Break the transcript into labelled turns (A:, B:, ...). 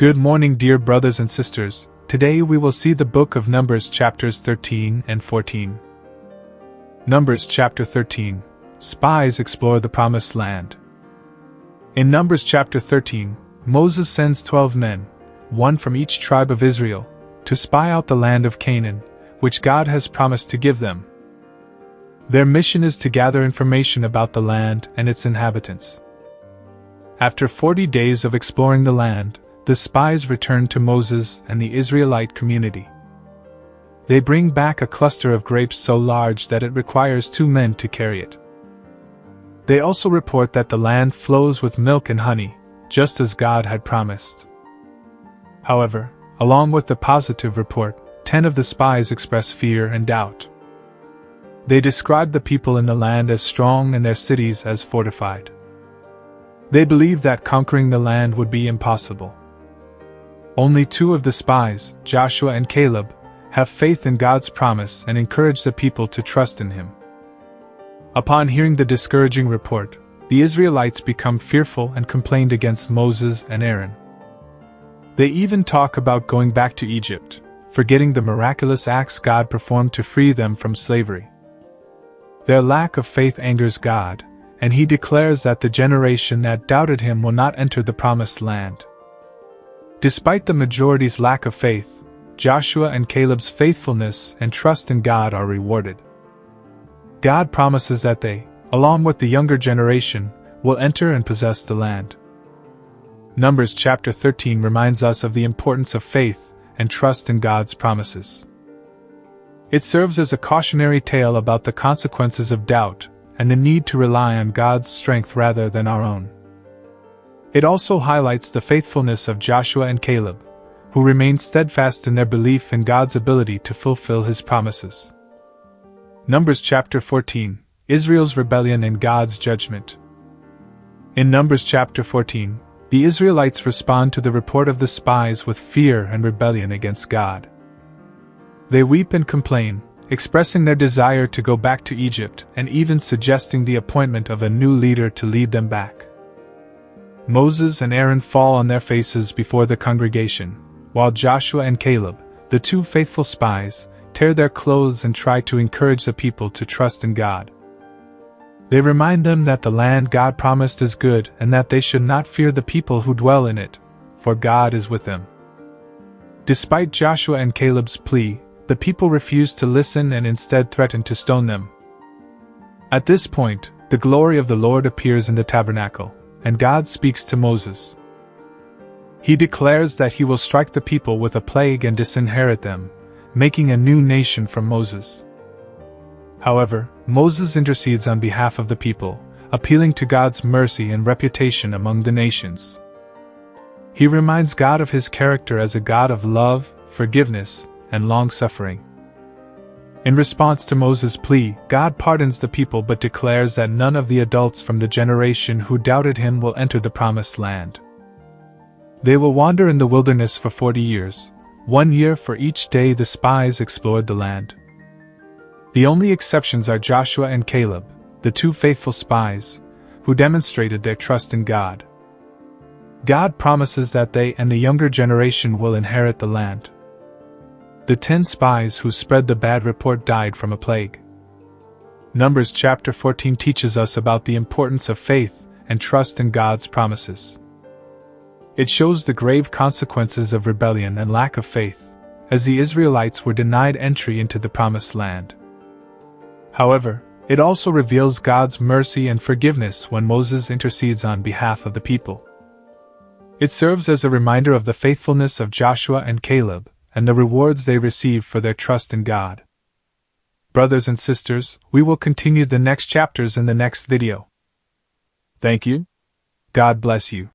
A: Good morning, dear brothers and sisters. Today we will see the book of Numbers chapters 13 and 14. Numbers chapter 13. Spies explore the promised land. In Numbers chapter 13, Moses sends 12 men, one from each tribe of Israel, to spy out the land of Canaan, which God has promised to give them. Their mission is to gather information about the land and its inhabitants. After 40 days of exploring the land, the spies return to Moses and the Israelite community. They bring back a cluster of grapes so large that it requires 2 men to carry it. They also report that the land flows with milk and honey, just as God had promised. However, along with the positive report, 10 of the spies express fear and doubt. They describe the people in the land as strong and their cities as fortified. They believe that conquering the land would be impossible. Only 2 of the spies, Joshua and Caleb, have faith in God's promise and encourage the people to trust in Him. Upon hearing the discouraging report, the Israelites become fearful and complained against Moses and Aaron. They even talk about going back to Egypt, forgetting the miraculous acts God performed to free them from slavery. Their lack of faith angers God, and He declares that the generation that doubted Him will not enter the promised land. Despite the majority's lack of faith, Joshua and Caleb's faithfulness and trust in God are rewarded. God promises that they, along with the younger generation, will enter and possess the land. Numbers chapter 13 reminds us of the importance of faith and trust in God's promises. It serves as a cautionary tale about the consequences of doubt and the need to rely on God's strength rather than our own. It also highlights the faithfulness of Joshua and Caleb, who remained steadfast in their belief in God's ability to fulfill His promises. Numbers chapter 14, Israel's rebellion and God's judgment. In Numbers chapter 14, the Israelites respond to the report of the spies with fear and rebellion against God. They weep and complain, expressing their desire to go back to Egypt and even suggesting the appointment of a new leader to lead them back. Moses and Aaron fall on their faces before the congregation, while Joshua and Caleb, the 2 faithful spies, tear their clothes and try to encourage the people to trust in God. They remind them that the land God promised is good and that they should not fear the people who dwell in it, for God is with them. Despite Joshua and Caleb's plea, the people refuse to listen and instead threaten to stone them. At this point, the glory of the Lord appears in the tabernacle, and God speaks to Moses. He declares that He will strike the people with a plague and disinherit them, making a new nation from Moses. However, Moses intercedes on behalf of the people, appealing to God's mercy and reputation among the nations. He reminds God of His character as a God of love, forgiveness, and long-suffering. In response to Moses' plea, God pardons the people but declares that none of the adults from the generation who doubted Him will enter the promised land. They will wander in the wilderness for 40 years, 1 year for each day the spies explored the land. The only exceptions are Joshua and Caleb, the 2 faithful spies, who demonstrated their trust in God. God promises that they and the younger generation will inherit the land. The 10 spies who spread the bad report died from a plague. Numbers chapter 14 teaches us about the importance of faith and trust in God's promises. It shows the grave consequences of rebellion and lack of faith, as the Israelites were denied entry into the promised land. However, it also reveals God's mercy and forgiveness when Moses intercedes on behalf of the people. It serves as a reminder of the faithfulness of Joshua and Caleb, and the rewards they receive for their trust in God. Brothers and sisters, we will continue the next chapters in the next video. Thank you. God bless you.